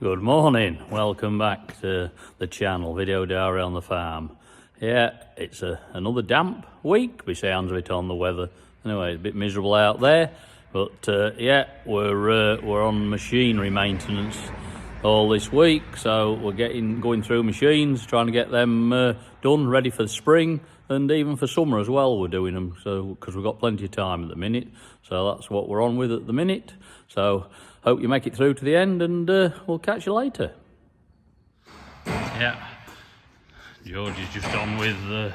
Good morning, welcome back to the channel, Video Diary on the Farm. Yeah, it's another damp week, by sounds of it on the weather. Anyway, it's a bit miserable out there, but yeah, we're on machinery maintenance all this week, so we're going through machines, trying to get them done, ready for the spring, and even for summer as well we're doing them, so because we've got plenty of time at the minute, so that's what we're on with at the minute. So hope you make it through to the end, and we'll catch you later. Yeah, George is just on with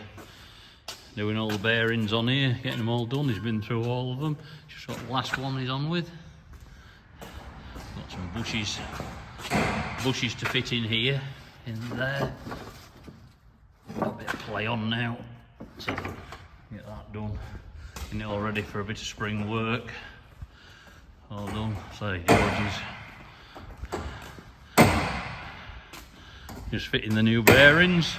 doing all the bearings on here, getting them all done. He's been through all of them. Just got the last one he's on with. Got some bushes to fit in here, in there. Got a bit of play on now, so get that done. Getting it all ready for a bit of spring work. All done. So George is just fitting the new bearings.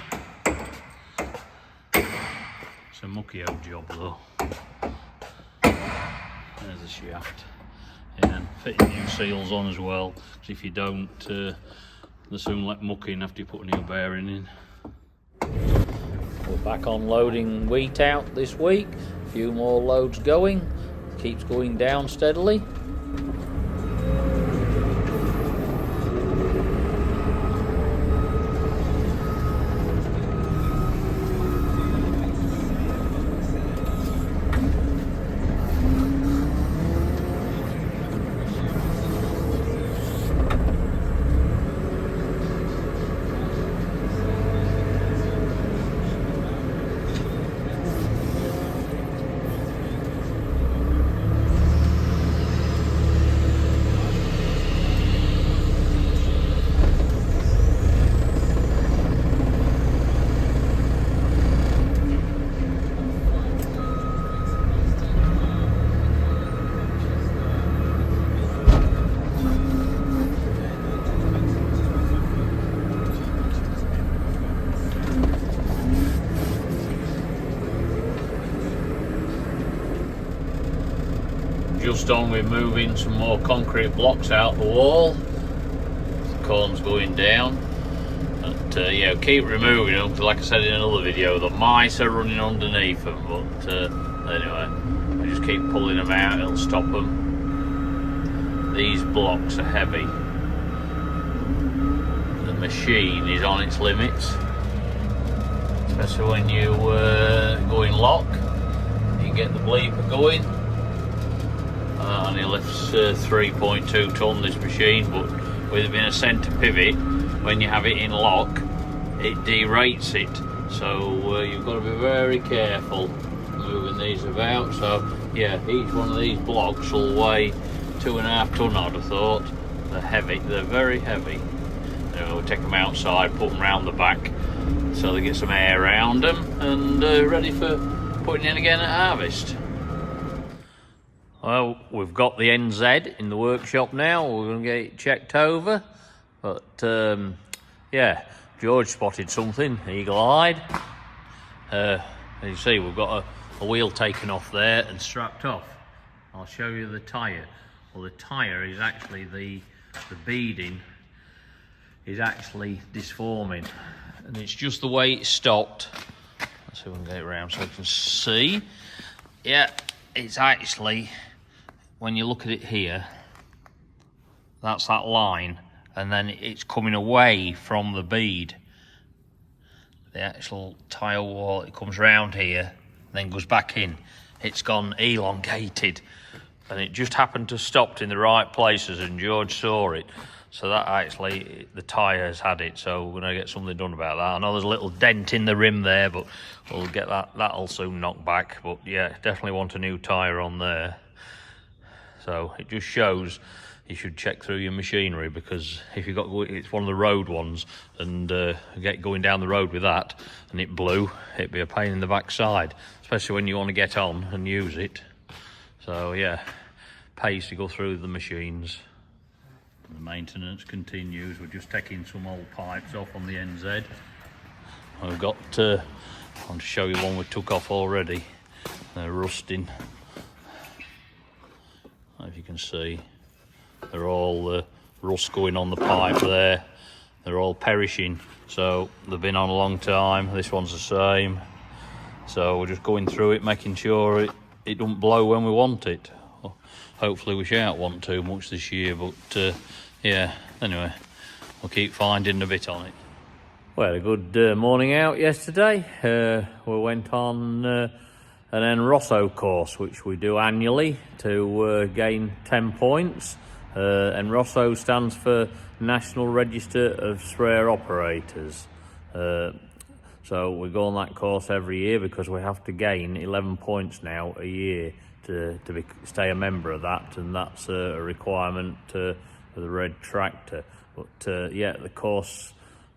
It's a mucky old job though. There's the shaft. And fitting new seals on as well, because if you don't, they soon let muck in after you put a new bearing in. We're back on loading wheat out this week. A few more loads going. Keeps going down steadily. Just on with moving some more concrete blocks out the wall. The corn's going down. But yeah, keep removing them, because like I said in another video, the mice are running underneath them. But anyway, I just keep pulling them out, it'll stop them. These blocks are heavy. The machine is on its limits, especially when you go in lock. You get the bleeper going. And it lifts 3.2 tonne, this machine, but with it being a centre pivot, when you have it in lock, it derates it. So you've got to be very careful moving these about. So yeah, each one of these blocks will weigh 2.5 tonne, I'd have thought. They're heavy, they're very heavy. Anyway, we'll take them outside, put them round the back, so they get some air around them, and ready for putting in again at harvest. Well, we've got the NZ in the workshop now. We're going to get it checked over. But, yeah, George spotted something, eagle-eyed. As you see, we've got a wheel taken off there and strapped off. I'll show you the tyre. Well, the tyre is actually, the beading is actually disforming. And it's just the way it stopped. Let's see if we can get it around so you can see. Yeah, it's actually... When you look at it here, that's that line, and then it's coming away from the bead. The actual tyre wall, it comes round here, then goes back in. It's gone elongated, and it just happened to stop in the right places, and George saw it. So that actually, the tyre's had it, so we're going to get something done about that. I know there's a little dent in the rim there, but we'll get that'll soon knock back. But yeah, definitely want a new tyre on there. So it just shows you should check through your machinery, because if you've got, it's one of the road ones, and get going down the road with that and it blew, it'd be a pain in the backside, especially when you want to get on and use it. So yeah, pays to go through the machines. The maintenance continues. We're just taking some old pipes off on the NZ. I've got I want to show you one we took off already. They're rusting. If you can see, they're all rust going on the pipe there. They're all perishing, so they've been on a long time. This one's the same. So we're just going through it, making sure it don't blow when we want it. Hopefully we shan't want too much this year, but yeah, anyway, we'll keep finding a bit on it. We had a good morning out yesterday. We went on an Enrosso course, which we do annually to gain 10 points. Enrosso stands for National Register of Sprayer Operators. So we go on that course every year because we have to gain 11 points now a year to stay a member of that, and that's a requirement for the red tractor. But yeah, the course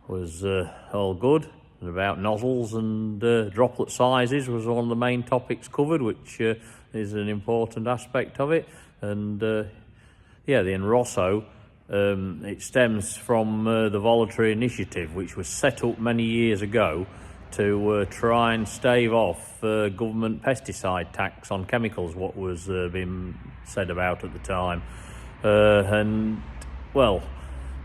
was all good. About nozzles and droplet sizes was one of the main topics covered, which is an important aspect of it. And yeah, the Enrosso, it stems from the voluntary initiative, which was set up many years ago to try and stave off government pesticide tax on chemicals, what was being said about at the time. And, well,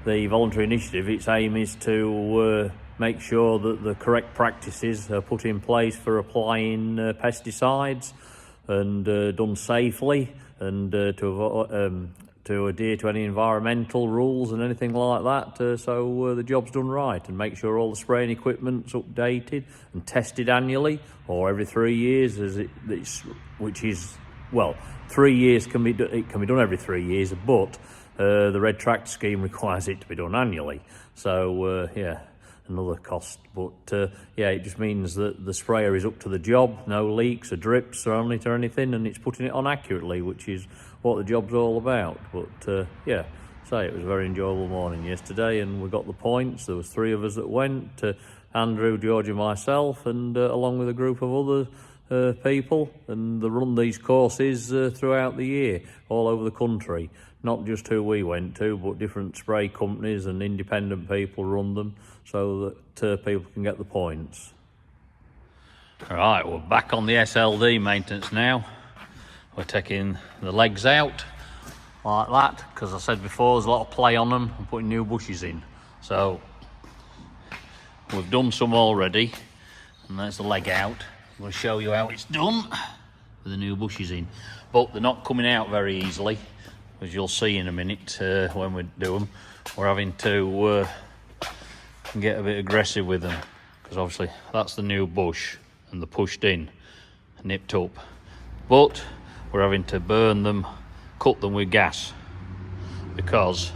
the voluntary initiative, its aim is to make sure that the correct practices are put in place for applying pesticides and done safely, and to adhere to any environmental rules and anything like that, so the job's done right, and make sure all the spraying equipment's updated and tested annually or every 3 years, which is, well, 3 years can be done every 3 years, but the red tractor scheme requires it to be done annually. So yeah, another cost, but yeah, it just means that the sprayer is up to the job, no leaks or drips or anything, and it's putting it on accurately, which is what the job's all about. But yeah, it was a very enjoyable morning yesterday, and we got the points. There was 3 of us that went, Andrew, George and myself, and along with a group of other people, and they run these courses throughout the year all over the country. Not just who we went to, but different spray companies and independent people run them, so that people can get the points. All right, we're back on the SLD maintenance now. We're taking the legs out like that, because I said before there's a lot of play on them and putting new bushes in. So we've done some already, and there's the leg out. I'm going to show you how it's done with the new bushes in. But they're not coming out very easily, as you'll see in a minute when we do them. We're having to get a bit aggressive with them, because obviously that's the new bush and they're pushed in, nipped up. But we're having to burn them, cut them with gas, because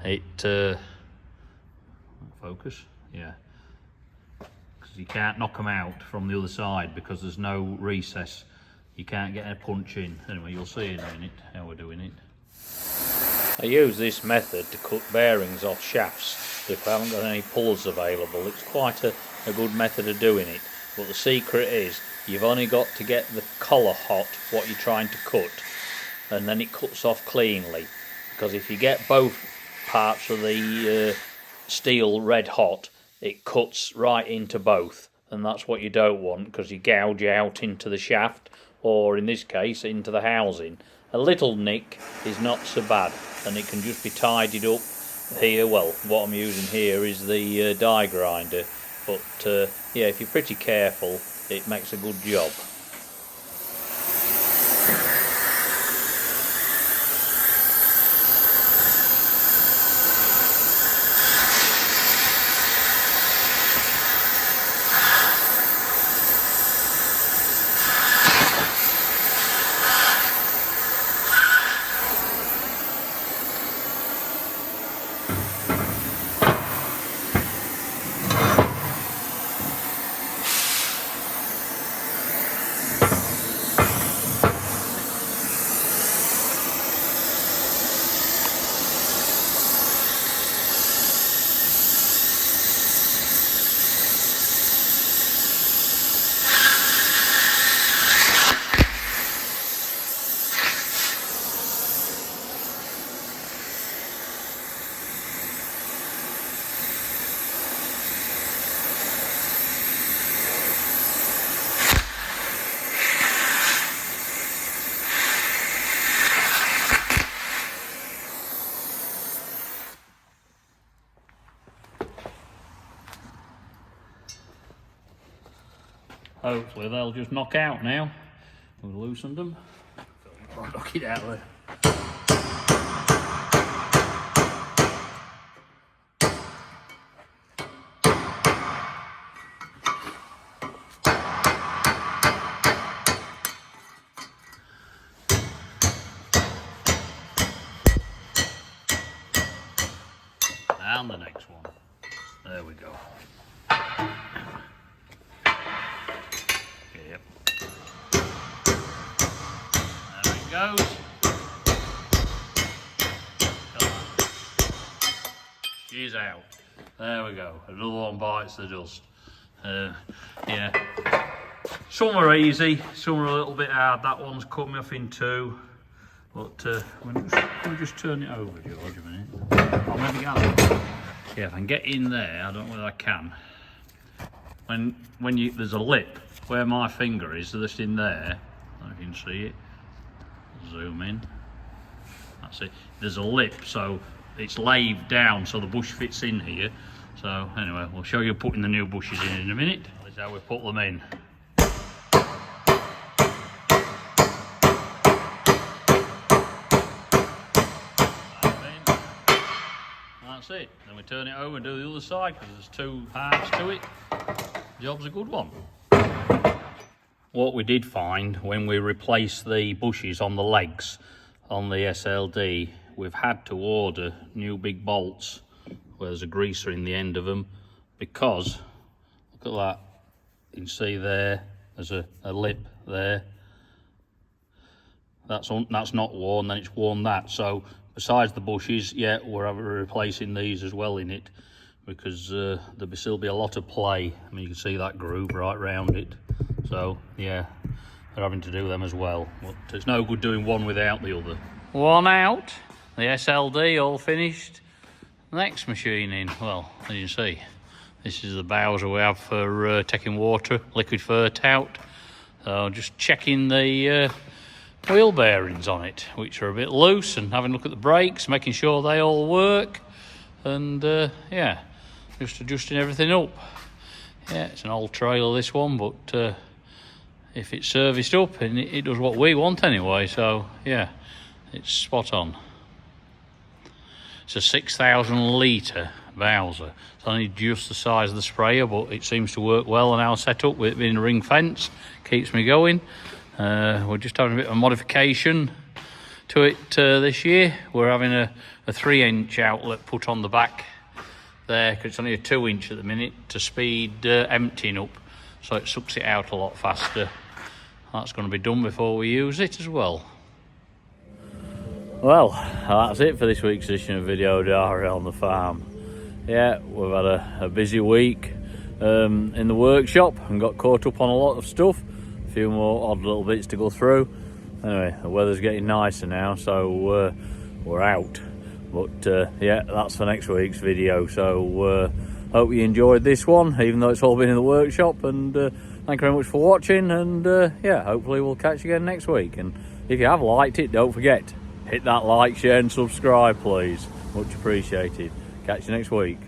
it focus, yeah, because you can't knock them out from the other side because there's no recess. You can't get a punch in. Anyway, you'll see in a minute how we're doing it. I use this method to cut bearings off shafts if I haven't got any pullers available. It's quite a good method of doing it, but the secret is you've only got to get the collar hot, what you're trying to cut, and then it cuts off cleanly. Because if you get both parts of the steel red hot, it cuts right into both, and that's what you don't want, because you gouge out into the shaft, or in this case into the housing. A little nick is not so bad, and it can just be tidied up here. Well, what I'm using here is the die grinder, but yeah, if you're pretty careful, it makes a good job. hopefully they'll just knock out now. We've loosened them. Knock it out there. And the next one. There we go. Yep. There it goes. She's out. There we go. Another one bites the dust. Yeah. Some are easy, some are a little bit hard. That one's cut me off in two. But let me just turn it over, George, a minute. I'll maybe get it. Yeah, if I can get in there, I don't know whether I can. When there's a lip where my finger is, just in there. I can see it. Zoom in. That's it. There's a lip, so it's laid down, so the bush fits in here. So anyway, we'll show you putting the new bushes in a minute. This is how we put them in. That's it. Then we turn it over and do the other side because there's two halves to it. Job's a good one. What we did find when we replaced the bushes on the legs on the SLD, we've had to order new big bolts where there's a greaser in the end of them, because look at that, you can see there's a lip there. That's not worn, then it's worn that. So besides the bushes, yeah, we're replacing these as well in it, because there'll still be a lot of play. I mean, you can see that groove right round it. So yeah, they're having to do them as well. But it's no good doing one without the other. One out, the SLD all finished. Next machine in. Well, as you can see, this is the bowser we have for taking water, liquid fert out. So just checking the wheel bearings on it, which are a bit loose, and having a look at the brakes, making sure they all work, and yeah, just adjusting everything up. Yeah, it's an old trailer, this one, but if it's serviced up, and it does what we want anyway, so yeah, it's spot on. It's a 6,000 litre Bowser. It's only just the size of the sprayer, but it seems to work well on our setup with it being a ring fence. Keeps me going. We're just having a bit of a modification to it this year. We're having a 3-inch outlet put on the back there, because it's only a 2-inch at the minute, to speed emptying up, so it sucks it out a lot faster. That's going to be done before we use it as well. Well, that's it for this week's edition of Video Diary on the farm. Yeah, we've had a busy week in the workshop and got caught up on a lot of stuff. A few more odd little bits to go through. Anyway, the weather's getting nicer now, so we're out. But yeah, that's for next week's video. So hope you enjoyed this one, even though it's all been in the workshop. And thank you very much for watching. And yeah, hopefully we'll catch you again next week. And if you have liked it, don't forget, hit that like, share and subscribe, please. Much appreciated. Catch you next week.